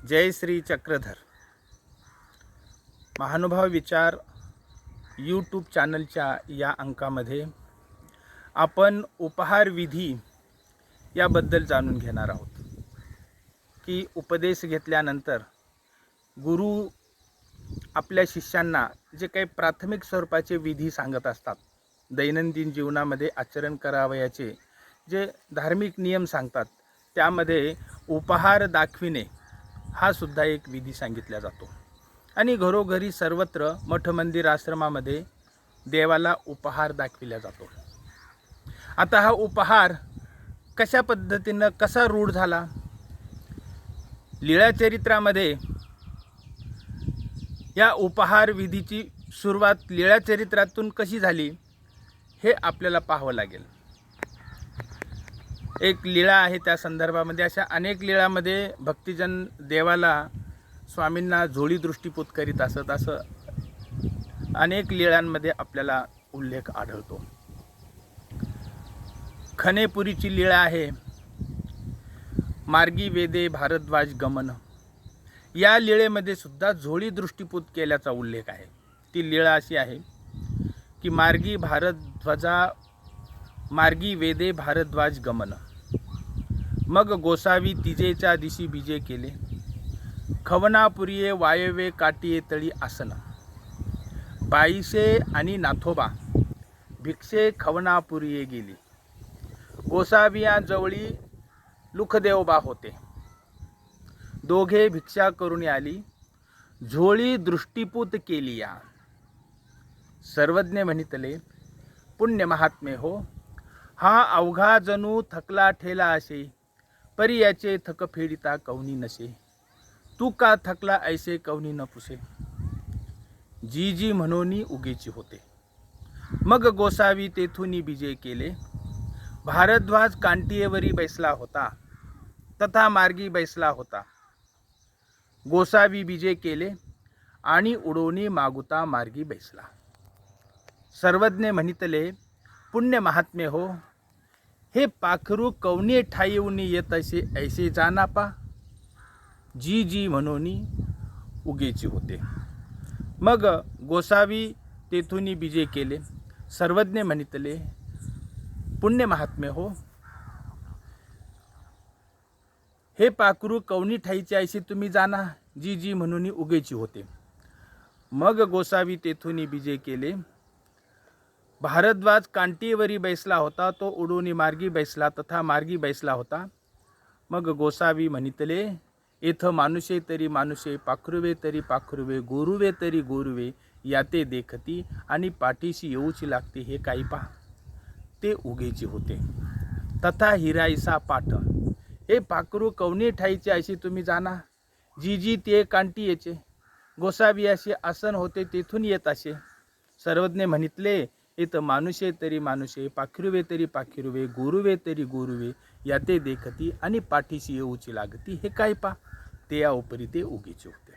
जय श्री चक्रधर महानुभाव विचार यूट्यूब चॅनलच्या या अंकामध्ये आपण उपहार विधी याबद्दल जाणून घेणार आहोत की उपदेश घेतल्यानंतर गुरु आपल्या शिष्यांना जे काही प्राथमिक स्वरूपाचे विधी सांगत असतात, दैनंदिन जीवनामध्ये आचरण करावयाचे जे धार्मिक नियम सांगतात, त्यामध्ये उपहार दाखविणे हा सुद्धा एक विधी सांगितला जातो. आणि घरोघरी सर्वत्र मठ मंदिर आश्रमामध्ये देवाला उपहार दाखविला जातो. आता हा उपहार कशा पद्धतीनं कसा रूढ झाला? लीळा चरित्रामध्ये या उपहार विधीची सुरुवात लीळा चरित्रातून कशी झाली हे आपल्याला पाहावं लागेल. एक लीळा आहे, त्या संदर्भामध्ये अशा अनेक लीळामध्ये भक्तिजन देवाला स्वामींना झोळी दृष्टीपूत करीत असत, असं अनेक लीळांमध्ये आपल्याला उल्लेख आढळतो. खनेपुरीची लीळा आहे, मार्गी वेदे भारद्वाज गमन. या लीळेमध्ये सुद्धा झोळी दृष्टीपूत केल्याचा उल्लेख आहे. ती लीळा अशी आहे की मार्गी वेदे भारद्वाज गमन. मग गोसावी तिजेच्या दिशी बीजे केले, खवनापुरिये वायवे काटिये तळी आसन. बाईसे आणि नाथोबा भिक्षे खवनापुरिये गेली, गोसाविया जवळी लुखदेवबा होते. दोघे भिक्षा करून आली, झोळी दृष्टीपूत केली या. सर्वज्ञ म्हणितले, पुण्य महात्मे हो, हा अवघा जणू थकला ठेला असे, परी याचे थक फेडिता कवनी नसे. तू का थकला ऐसे कवनी न पुसे, जी जी म्हणोनी उगेची होते. मग गोसावी तेथुनी बीजे केले, भारद्वाज कांटियेवरी बैसला होता, तथा मार्गी बैसला होता. गोसावी बीजे केले आणि उडोनी मागुता मार्गी बैसला. सर्वज्ञ म्हणितले, पुण्य महात्मे हो, हे पाखरू कवने ठाईवनी येत असे ऐसे जाना पा, जी जी म्हणोनी उगेची होते. मग गोसावी तेथुनी बीजे केले. सर्वज्ञ म्हणितले, पुण्य महात्मे हो, हे पाखरू कवनी ठाईचे ऐसे तुम्ही जाना, जी जी म्हणून उगेची होते. मग गोसावी तेथुनी बीजे केले. भारद्वाज कांटीवरी बैसला होता, तो उडूनी मार्गी बैसला, तथा मार्गी बैसला होता. मग गोसावी म्हणितले, येथ मानुषे तरी मानुषे, पाखरुवे तरी पाखरुवे, गोरुवे तरी गोरुवे, याते देखती आणि पाठीशी येऊची लागते, हे काही पहा, ते उगेची होते. तथा हिराईसा पाठ, हे पाखरू कवनी ठाईचे अशी तुम्ही जाना, जी जी ते कांटी येचे. गोसावी असे आसन होते, तेथून येत असे. सर्वज्ञ म्हणितले, येत मानुषे तरी मानुषे, पाखरुवे तरी पाखरुवे, गोरुवे तरी गोरुवे, याते देखती आणि पाठीशी येऊची लागती, हे काय पा, ते या उपरी ते उगीचे होते.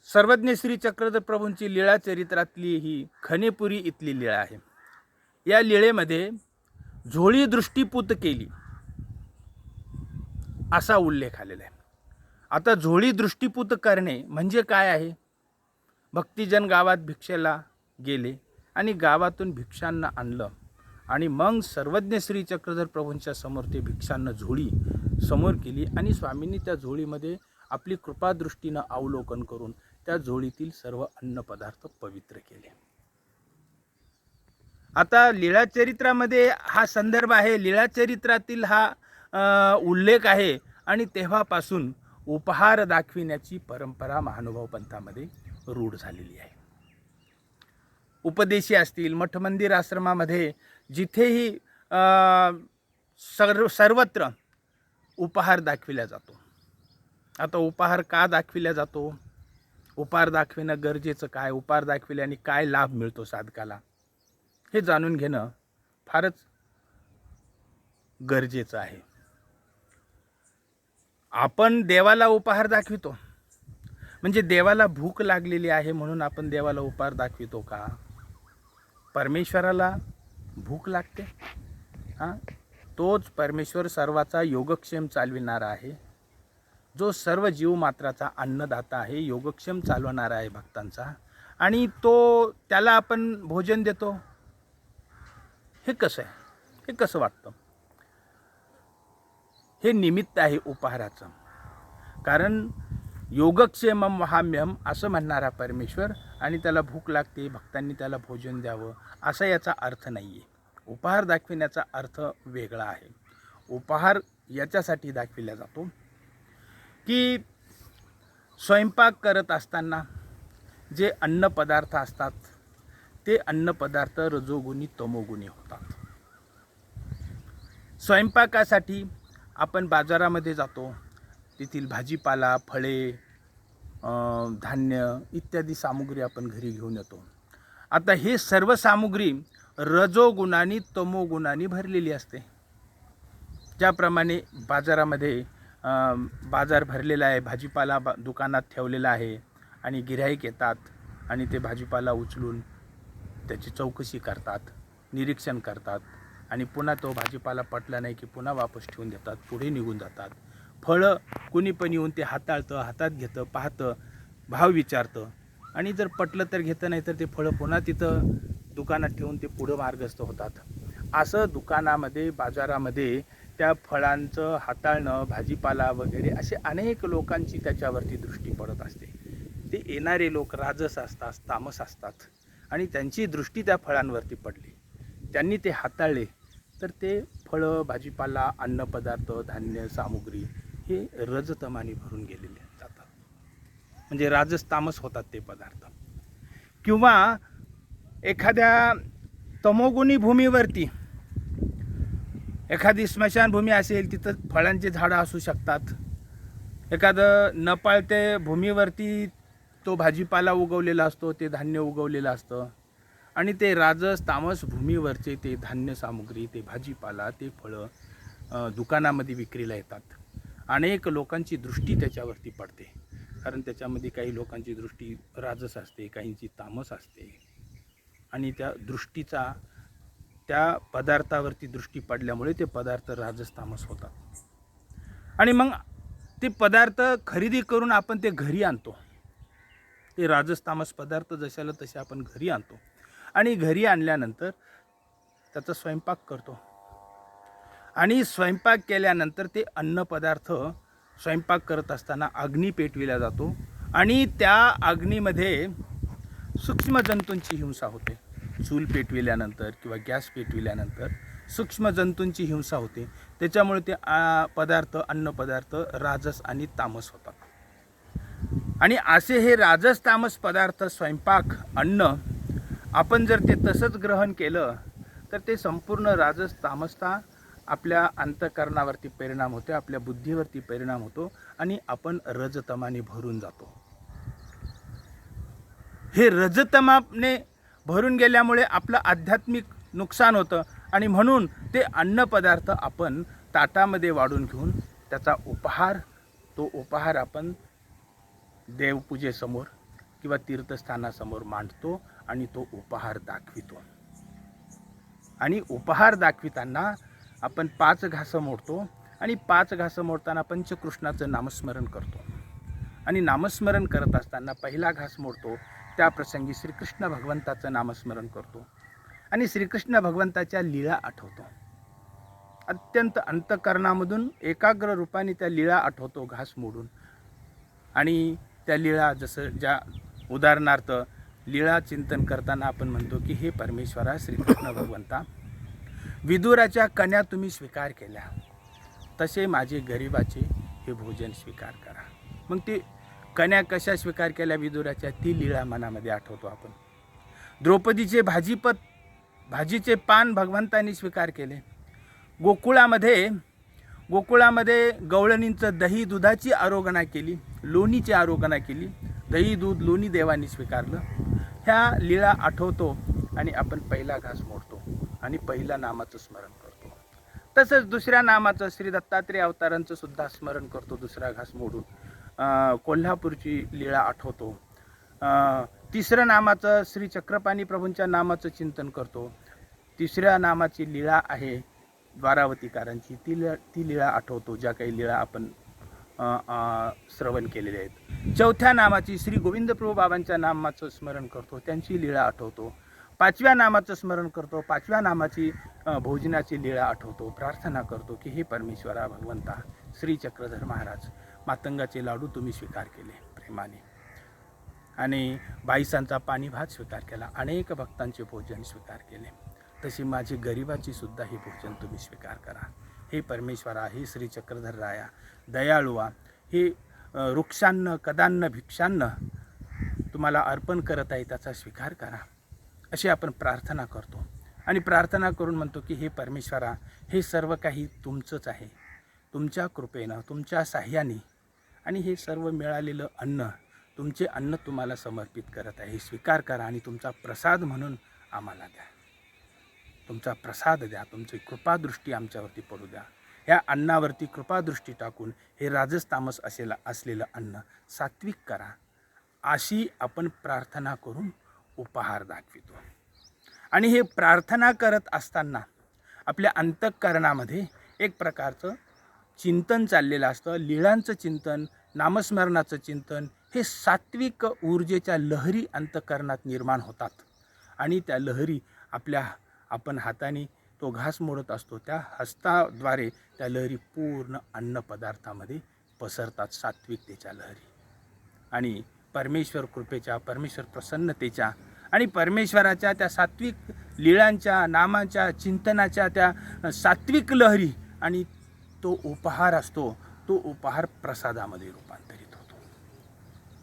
सर्वज्ञ श्री चक्रधर प्रभूंची लीळा चरित्रातली ही खनेपुरी इथली लीळा आहे. या लीळेमध्ये झोळी दृष्टीपूत केली असा उल्लेख आलेला आहे. आता झोळी दृष्टीपूत करणे म्हणजे काय आहे? भक्तिजन गावात भिक्षेला गेले आणि गावातून भिक्षांना आणलं आणि मग सर्वज्ञ श्री चक्रधर प्रभूंच्या समोर ते भिक्षांना झोळी समोर केली आणि स्वामींनी त्या झोळीमध्ये आपली कृपादृष्टीनं अवलोकन करून त्या झोळीतील सर्व अन्नपदार्थ पवित्र केले. आता लीळा चरित्रामध्ये हा संदर्भ आहे, लीळा चरित्रातील हा उल्लेख आहे आणि तेव्हापासून उपहार दाखविण्याची परंपरा महानुभाव पंथामध्ये रूढ झालेली आहे. उपदेशी असतील, मठ मंदिर आश्रमामध्ये जिथेही सर्वत्र उपहार दाखविला जातो. आता उपहार का दाखविला जातो? उपहार दाखविणं गरजेचं काय? उपहार दाखविल्याने काय लाभ मिळतो साधकाला, हे जाणून घेणं फारच गरजेचं आहे. आपण देवाला उपहार दाखवितो म्हणजे देवाला भूक लागलेली आहे म्हणून आपण देवाला उपहार दाखवितो का? परमेश्वराला भूक लागते, हां, तोच परमेश्वर सर्वाचा योगक्षेम चालविणारा आहे, जो सर्व जीवमात्राचा अन्नदाता आहे, योगक्षेम चालवणारा आहे भक्तांचा, आणि तो त्याला आपण भोजन देतो. हे कसं आहे? हे कसं वाटतं? हे निमित्त आहे उपहाराचं. कारण योगक्षेमम वहाम्यहम असं म्हणणारा परमेश्वर, आणि त्याला भूक लागते, भक्तांनी त्याला भोजन द्यावं, असा याचा अर्थ नाही आहे. उपहार दाखविण्याचा अर्थ वेगळा आहे. उपहार याच्यासाठी दाखविला जातो की स्वयंपाक करत असताना जे अन्नपदार्थ असतात ते अन्नपदार्थ रजोगुणी तमोगुणी होतात. स्वयंपाकासाठी आपण बाजारामध्ये जातो, तेथील भाजीपाला, फळे, धान्य इत्यादी सामुग्री आपण घरी घेऊन येतो. आता हे सर्व सामुग्री रजोगुणाने तमोगुणाने भरलेली असते. ज्याप्रमाणे बाजारामध्ये बाजार भरलेला आहे, भाजीपाला दुकानात ठेवलेला आहे, आणि गिऱ्हाईक येतात आणि ते भाजीपाला उचलून त्याची चौकशी करतात, निरीक्षण करतात, आणि पुन्हा तो भाजीपाला पटला नाही की पुन्हा वापस ठेवून देतात, पुढे निघून जातात. फळं कुणी पण येऊन ते हाताळतं, हातात घेतं, पाहतं, भाव विचारतं, आणि जर पटलं तर घेतं, नाही तर ते फळं पुन्हा तिथं दुकानात ठेवून ते पुढं मार्गस्थ होतात. असं दुकानामध्ये, बाजारामध्ये त्या फळांचं हाताळणं, भाजीपाला वगैरे असे अनेक लोकांची त्याच्यावरती दृष्टी पडत असते. ते येणारे लोक राजस असतात, तामस असतात, आणि त्यांची दृष्टी त्या फळांवरती पडली, त्यांनी ते हाताळले, तर ते फळं, भाजीपाला, अन्नपदार्थ, धान्य, सामुग्री हे रजतमाने भरून गेलेले जातात. म्हणजे राजस तामस होतात ते पदार्थ. किंवा एखाद्या तमोगुणी भूमीवरती, एखादी स्मशानभूमी असेल, तिथं फळांची झाडं असू शकतात. एखादं न पाळते भूमीवरती तो भाजीपाला उगवलेला असतो, ते धान्य उगवलेलं असतं, आणि ते राजस तामस भूमीवरचे ते धान्य सामुग्री, ते भाजीपाला, ते फळं दुकानामध्ये विक्रीला येतात. अनेक लोकांची दृष्टी त्याच्यावरती पडते, कारण त्याच्यामध्ये काही लोकांची दृष्टी राजस असते, काहींची तामस असते, आणि त्या दृष्टीचा त्या पदार्थावरती दृष्टी पडल्यामुळे ते पदार्थ राजस तामस होतात. आणि मग ते पदार्थ खरेदी करून आपण ते घरी आणतो. ते राजस तामस पदार्थ जशाला तसे आपण घरी आणतो, आणि घरी आणल्यानंतर त्याचा स्वयंपाक करतो, आणि स्वयंपाक केल्यानंतर ते अन्नपदार्थ स्वयंपाक करत असताना अग्नी पेटविला जातो, आणि त्या अग्नीमध्ये सूक्ष्म जंतूंची हिंसा होते. चूल पेटविल्यानंतर किंवा गॅस पेटविल्यानंतर सूक्ष्म जंतूंची हिंसा होते. त्याच्यामुळे ते पदार्थ, अन्नपदार्थ राजस आणि तामस होतात. आणि असे हे राजस तामस पदार्थ, स्वयंपाक, अन्न आपण जर ते तसंच ग्रहण केलं तर ते संपूर्ण राजस तामसता आपल्या अंतःकरणावरती परिणाम होतो, आपल्या बुद्धीवरती परिणाम होतो, आणि आपण रजतमाने भरून जातो. हे रजतमाने भरून गेल्यामुळे आपलं आध्यात्मिक नुकसान होतं, आणि म्हणून ते अन्नपदार्थ आपण ताटामध्ये वाढून घेऊन त्याचा उपहार, तो उपहार आपण देवपूजेसमोर किंवा तीर्थस्थानासमोर मांडतो, आणि तो उपहार दाखवितो. आणि उपहार दाखविताना आपण 5 घासं मोडतो, आणि 5 घासं मोडताना पंचकृष्णाचं नामस्मरण करतो. आणि नामस्मरण करत असताना पहिला घास मोडतो त्या प्रसंगी श्रीकृष्ण भगवंताचं नामस्मरण करतो, आणि श्रीकृष्ण भगवंताच्या लीळा आठवतो. अत्यंत अंतःकरणामधून एकाग्र रूपाने त्या लीळा आठवतो घास मोडून. आणि त्या लीळा, जसं ज्या उदाहरणार्थ लीळा चिंतन करताना आपण म्हणतो की हे परमेश्वरा, श्रीकृष्ण भगवंता, विदुराच्या कन्या तुम्ही स्वीकार केल्या, तसे माझे गरिबाचे हे भोजन स्वीकार करा. मग ते कन्या कशा स्वीकार केल्या विदुराच्या, ती लीळा मनामध्ये आठवतो आपण. द्रौपदीचे भाजीचे पान भगवंतांनी स्वीकार केले. गोकुळामध्ये गवळणींचं दही दुधाची आरोगणा केली, लोणीची आरोगणा केली, दही दूध लोणी देवानी स्वीकारलं. ह्या लीळा आठवतो, आणि आपण पहिला घास मोडतो, आणि पहिल्या नामाचं स्मरण करतो. तसंच दुसऱ्या नामाचं, श्री दत्तात्रेय अवतारांचं सुद्धा स्मरण करतो दुसरा घास मोडून. कोल्हापूरची लीळा आठवतो. तिसऱ्या नामाचं, श्री चक्रपाणी प्रभूंच्या नामाचं चिंतन करतो. तिसऱ्या नामाची लीळा आहे द्वारावतीकारांची ती लीळा आठवतो, ज्या काही लीळा आपण श्रवण केलेले आहेत. चौथ्या नामाची श्री गोविंद प्रभू बाबांच्या नामाचं स्मरण करतो, त्यांची लीळा आठवतो. पाचव्या नामाचं स्मरण करतो, पाचव्या नामाची भोजनाची लीळा आठवतो. प्रार्थना करतो की हे परमेश्वरा भगवंता श्री चक्रधर महाराज, मातंगाचे लाडू तुम्ही स्वीकार केले प्रेमाने, आणि बाईसांचा पाणी भात स्वीकार केला, अनेक भक्तांचे भोजन स्वीकार केले, तशी माझी गरिबाची सुद्धा हे भोजन तुम्ही स्वीकार करा. हे परमेश्वरा, हे श्री चक्रधर राया दयाळुआ, हे वृक्षान्न कदान्न भिक्षान्न तुम्हाला अर्पण करत आहे, त्याचा स्वीकार करा, अशी आपण प्रार्थना करतो. आणि प्रार्थना करून म्हणतो की हे परमेश्वरा, हे सर्व काही तुमचंच आहे, तुमच्या कृपेनं, तुमच्या साह्याने, आणि हे सर्व मिळालेलं अन्न, तुमचे अन्न तुम्हाला समर्पित करत आहे, स्वीकार करा आणि तुमचा प्रसाद म्हणून आम्हाला द्या. तुमचा प्रसाद द्या, तुमची कृपादृष्टी आमच्यावरती पडू द्या. ह्या अन्नावरती कृपादृष्टी टाकून हे राजस तामस असलेलं अन्न सात्विक करा, अशी आपण प्रार्थना करून उपहार दाखवितो. आणि हे प्रार्थना करत असताना आपल्या अंतःकरणामध्ये एक प्रकारचं चिंतन चाललेलं असतं, लीळांचं चिंतन, नामस्मरणाचं चिंतन. हे सात्विक ऊर्जेच्या लहरी अंतःकरणात निर्माण होतात, आणि त्या लहरी आपण हाताने तो घास मोडत असतो, त्या हस्ताद्वारे त्या लहरी पूर्ण अन्नपदार्थामध्ये पसरतात, सात्विकतेच्या लहरी. आणि परमेश्वर कृपेच्या, परमेश्वर प्रसन्नतेच्या आणि परमेश्वराच्या त्या सात्विक लीळांच्या, नामाच्या, चिंतनाच्या त्या सात्विक लहरी, आणि तो उपहार असतो, तो उपहार प्रसादामध्ये रूपांतरित होतो.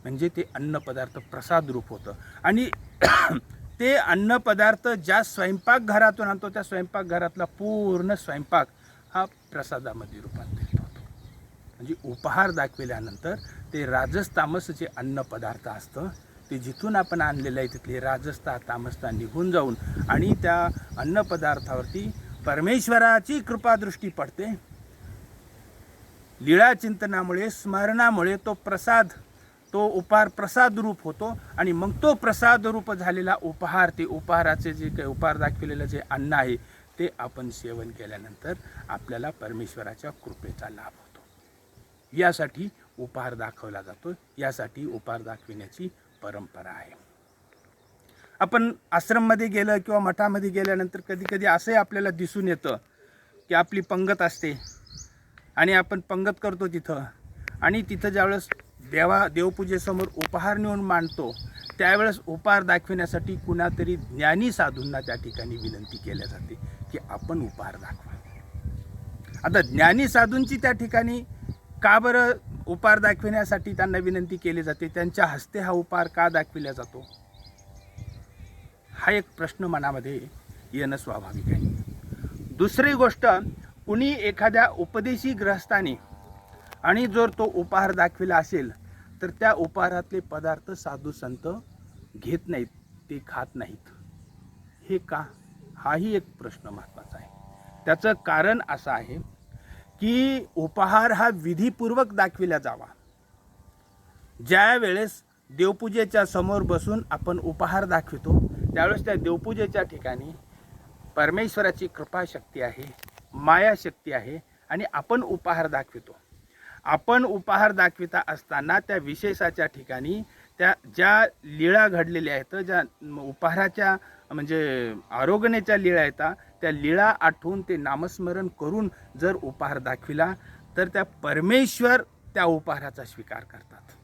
म्हणजे ते अन्नपदार्थ प्रसाद रूप होतं. आणि ते अन्नपदार्थ ज्या स्वयंपाकघरातून आणतो, त्या स्वयंपाकघरातला पूर्ण स्वयंपाक हा प्रसादामध्ये रूपांतरित होतो. म्हणजे उपहार दाखविल्यानंतर ते राजस तामस जे अन्नपदार्थ असतं, ते जिथून आपण आणलेलं आहे तिथले राजसता तामसता निघून जाऊन, आणि त्या अन्नपदार्थावरती परमेश्वराची कृपादृष्टी पडते. लीळा चिंतनामुळे, स्मरणामुळे तो प्रसाद, तो उपहार प्रसाद रूप होतो. आणि मग तो प्रसाद रूप झालेला उपहार, ते उपहाराचे जे काही उपहार दाखविलेलं जे अन्न आहे, ते आपण सेवन केल्यानंतर आपल्याला परमेश्वराच्या कृपेचा लाभ होतो. यासाठी उपहार दाखवला जातो, यासाठी उपहार दाखविण्याची परंपरा आहे. आपण आश्रममध्ये गेलं किंवा मठामध्ये गेल्यानंतर कधी कधी असंही आपल्याला दिसून येतं की आपली पंगत असते, आणि आपण पंगत करतो तिथं, आणि तिथं ज्यावेळेस देवपूजेसमोर उपहार नेऊन मांडतो, त्यावेळेस उपहार दाखविण्यासाठी कुणातरी ज्ञानी साधूंना त्या ठिकाणी विनंती केल्या जाते की आपण उपहार दाखवा. आता ज्ञानी साधूंची त्या ठिकाणी का बरं उपहार दाखविण्यासाठी त्यांना विनंती केली जाते, त्यांच्या हस्ते हा उपहार का दाखविला जातो, हा एक प्रश्न मनामध्ये येणं स्वाभाविक आहे. दुसरी गोष्ट, कुणी एखाद्या उपदेशी गृहस्थाने आणि जर तो उपहार दाखविला असेल तर त्या उपहारातले पदार्थ साधू संत घेत नाहीत, ते खात नाहीत. हे का, हाही एक प्रश्न महत्त्वाचा आहे. त्याचं कारण असं आहे की उपहार हा विधीपूर्वक दाखविला जावा. ज्या वेळेस देवपूजेच्या समोर बसून आपण उपहार दाखवितो, त्यावेळेस त्या देवपूजेच्या ठिकाणी परमेश्वराची कृपाशक्ती आहे, मायाशक्ती आहे, आणि आपण उपहार दाखवितो. आपण उपहार दाखविता असताना त्या विशेषाच्या ठिकाणी त्या ज्या लीळा घडलेल्या आहेत, ज्या उपहाराच्या म्हणजे आरोगण्याच्या लीळा येतात, त्या लीळा आठवून ते नामस्मरण करून जर उपहार दाखविला तर त्या परमेश्वर त्या उपहाराचा स्वीकार करतात.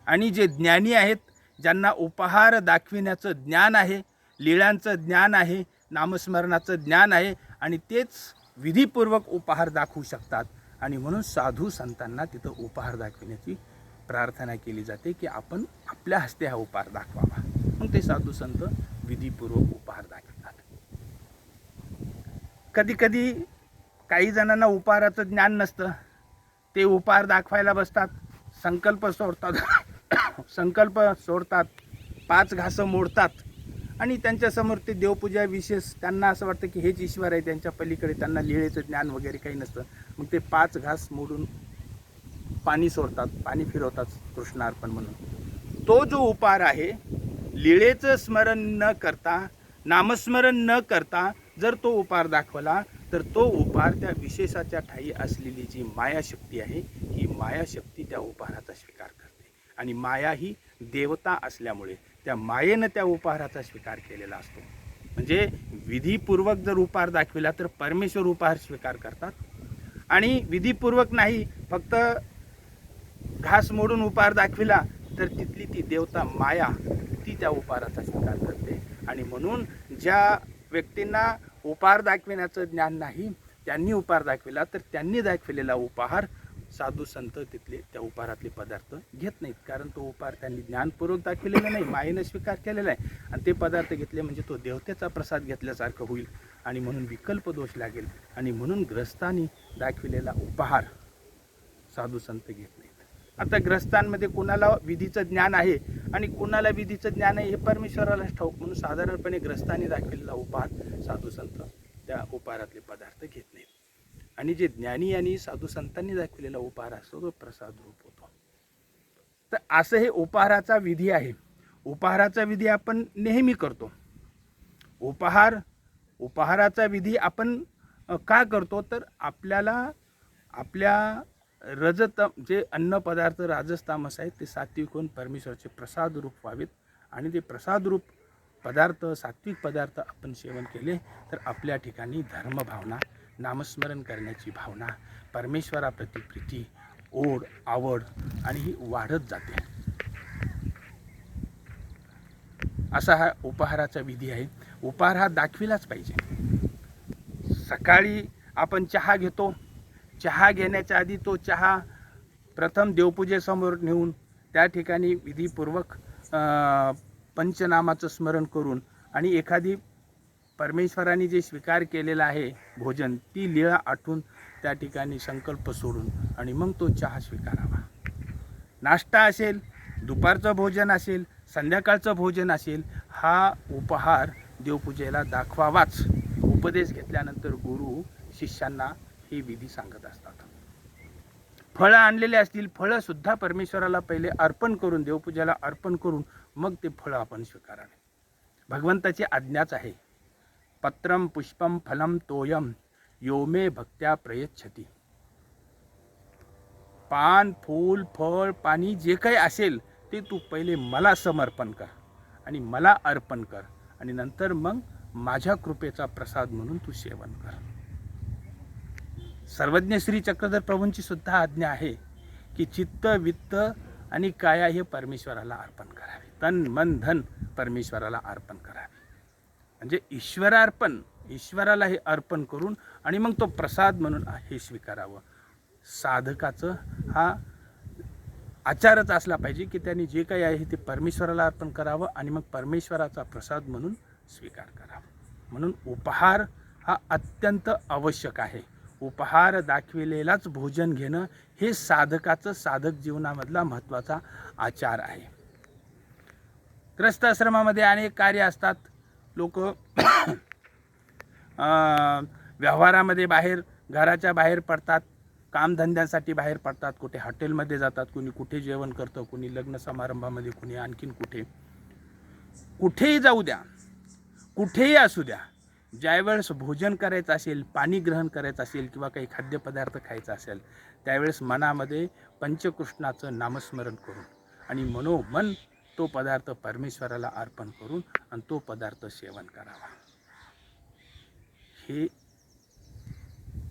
आणि जे ज्ञानी आहेत, ज्यांना उपहार दाखविण्याचं ज्ञान आहे, लीळांचं ज्ञान आहे, नामस्मरणाचं ज्ञान आहे, आणि तेच विधीपूर्वक उपहार दाखवू शकतात. आणि म्हणून साधू संतांना तिथं उपहार दाखविण्याची प्रार्थना केली जाते की आपण आपल्या हस्ते हा उपहार दाखवावा. मग ते साधू संत विधीपूर्वक उपहार दाखवतात. कधी कधी काही जणांना उपहाराचं ज्ञान नसतं, ते उपहार दाखवायला बसतात, संकल्प सोडतात, 5 घासं मोडतात, आणि त्यांच्यासमोर ते देवपूजा विशेष, त्यांना असं वाटतं की हेच ईश्वर आहे, त्यांच्या पलीकडे त्यांना लीळेचं ज्ञान वगैरे काही नसतं. मग ते 5 घास मोडून पाणी सोडतात, पाणी फिरवतात कृष्णार्पण म्हणून. तो जो उपहार आहे, लीळेचं स्मरण न करता, नामस्मरण न करता जर तो उपहार दाखवला तर तो उपहार त्या विशेषाच्या ठायी असलेली जी मायाशक्ती आहे, ही मायाशक्ती त्या उपहाराचा स्वीकार करते. आणि माया ही देवता असल्यामुळे त्या मायेनं त्या उपहाराचा स्वीकार केलेला असतो. म्हणजे विधीपूर्वक जर उपहार दाखविला तर परमेश्वर उपहार स्वीकार करतात, आणि विधीपूर्वक नाही, फक्त घास मोडून उपहार दाखविला तर तिथली ती देवता माया ती त्या उपहाराचा स्वीकार करते. आणि म्हणून ज्या व्यक्तींना उपहार दाखविण्याचं ज्ञान नाही, त्यांनी उपहार दाखविला तर त्यांनी दाखविलेला उपहार साधू संत तिथले त्या उपहारातले पदार्थ घेत नाहीत, कारण तो उपहार त्यांनी ज्ञानपूर्वक दाखविलेला नाही, मायेनं स्वीकार केलेला आहे. आणि ते पदार्थ घेतले म्हणजे तो देवतेचा प्रसाद घेतल्यासारखं होईल, आणि म्हणून विकल्प दोष लागेल. आणि म्हणून ग्रस्तांनी दाखविलेला उपहार साधू संत घेत नाहीत. आता ग्रस्तांमध्ये कुणाला विधीचं ज्ञान आहे आणि कुणाला विधीचं ज्ञान आहे हे परमेश्वरालाच ठाऊक, म्हणून साधारणपणे ग्रस्तांनी दाखविलेला उपहार साधू संत त्या उपहारातले पदार्थ घेत नाहीत. आणि जे ज्ञानी आणि साधू संतांनी दाखविलेला उपहार असतो तो प्रसाद रूप होतो. तर असं हे उपहाराचा विधी आहे. उपहाराचा विधी आपण नेहमी करतो. उपहाराचा विधी आपण का करतो, तर आपल्याला आपल्या जे अन्न पदार्थ राजस तामस आहेत ते सात्विक होऊन परमेश्वराचे प्रसाद रूप व्हावेत. आणि ते प्रसाद रूप पदार्थ, सात्विक पदार्थ आपण सेवन केले तर आपल्या ठिकाणी धर्मभावना, नामस्मरण करण्याची भावना, परमेश्वराप्रती प्रीती, ओढ, आवड आणि ही वाढत जाते. असा हा उपहाराचा विधी आहे. उपहार हा दाखविलाच पाहिजे. सकाळी आपण चहा घेतो, चहा घेण्याच्या आधी तो चहा प्रथम देवपूजेसमोर नेऊन त्या ठिकाणी विधीपूर्वक पंचनामाचं स्मरण करून आणि एखादी परमेश्वराने जे स्वीकार केलेलं आहे भोजन ती लीळा आठवून त्या ठिकाणी संकल्प सोडून आणि मग तो चहा स्वीकारावा. नाश्ता असेल, दुपारचं भोजन असेल, संध्याकाळचं भोजन असेल, हा उपहार देवपूजेला दाखवावाच. उपदेश घेतल्यानंतर गुरु शिष्यांना हे विधी सांगत असतात. फळं आणलेले असतील, फळं सुद्धा परमेश्वराला पहिले अर्पण करून, देवपूजेला अर्पण करून मग ते फळं आपण स्वीकारावे. भगवंताची आज्ञाच आहे, पत्रम पुष्पम फलम तोयम यो मे भक्त्या प्रयच्छति. पान, फूल, फळ, पाणी जे काही असेल ते तू पहिले मला समर्पण कर आणि मला अर्पण कर, आणि नंतर मग माझ्या कृपेचा प्रसाद म्हणून तू सेवन कर. सर्वज्ञ श्री चक्रधर प्रभूंची सुद्धा आज्ञा आहे की चित्त, वित्त आणि काया हे परमेश्वराला अर्पण करावे. तन, मन, धन परमेश्वराला अर्पण करावे. म्हणजे ईश्वरार्पण, ईश्वराला हे अर्पण करून आणि मग तो प्रसाद म्हणून हे स्वीकारावं. साधकाचं हा आचारच असला पाहिजे की त्यांनी जे काही आहे ते परमेश्वराला अर्पण करावं आणि मग परमेश्वराचा प्रसाद म्हणून स्वीकार करावा. म्हणून उपहार हा अत्यंत आवश्यक आहे. उपहार दाखविलेलाच भोजन घेणं हे साधकाचं, साधक जीवनामधला महत्त्वाचा आचार आहे. ग्रस्त आश्रमामध्ये अनेक कार्य असतात. लोक व्यवहारामध्ये बाहेर, घराच्या बाहेर पडतात, कामधंद्यासाठी बाहेर पडतात, कुठे हॉटेलमध्ये जातात, कुणी कुठे जेवण करतं, कुणी लग्न समारंभामध्ये, कुणी आणखीन कुठेही जाऊ द्या, कुठेही असू द्या, ज्यावेळेस भोजन करायचं असेल, पाणी ग्रहण करायचं असेल किंवा काही खाद्यपदार्थ खायचा असेल, त्यावेळेस मनामध्ये पंचकृष्णाचं नामस्मरण करून आणि मनोमन तो पदार्थ परमेश्वराला अर्पण करून आणि तो पदार्थ सेवन करावा. हे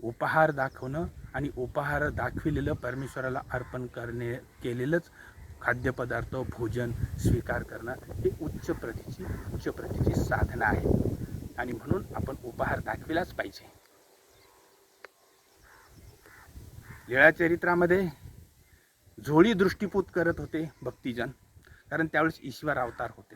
उपहार दाखवणं आणि उपहार दाखविलेलं परमेश्वराला अर्पण केलेलंच खाद्यपदार्थ, भोजन स्वीकार करणं हे उच्च प्रतीची साधना आहे. आणि म्हणून आपण उपहार दाखविलाच पाहिजे. लीळाचरित्रामध्ये झोळी दृष्टीपूत करत होते भक्तिजन, कारण त्यावेळेस ईश्वर अवतार होते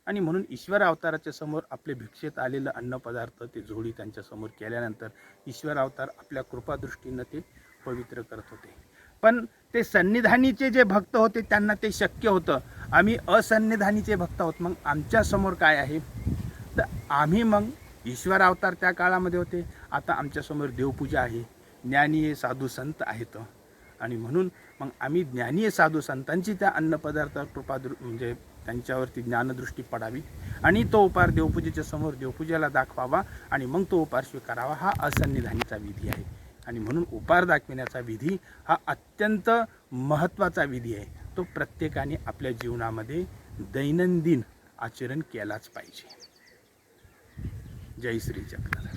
आणि म्हणून ईश्वर अवताराच्या समोर आपले भिक्षेत आलेलं अन्नपदार्थ ते झोळी त्यांच्या समोर केल्यानंतर ईश्वर अवतार आपल्या कृपादृष्टीनं ते पवित्र करत होते. पण ते सन्निधानीचे जे भक्त होते त्यांना ते शक्य होतं. आम्ही असन्निधानीचे भक्त आहोत, मग आमच्या समोर काय आहे? तर आम्ही मग ईश्वर अवतार त्या काळामध्ये होते, आता आमच्यासमोर देवपूजा आहे, ज्ञानीय साधू संत आहेत आणि म्हणून मग आम्ही ज्ञानीय साधू संतांची त्या अन्नपदार्थ म्हणजे त्यांच्यावरती ज्ञानदृष्टी पडावी आणि तो उपार देवपूजेच्या समोर देवपूजेला दाखवावा आणि मग तो उपार स्वीकारावा. हा असन्निधानीचा विधी आहे. आणि म्हणून उपार दाखविण्याचा विधी हा अत्यंत महत्त्वाचा विधी आहे. तो प्रत्येकाने आपल्या जीवनामध्ये दैनंदिन आचरण केलाच पाहिजे. जय श्री जगन्नाथ.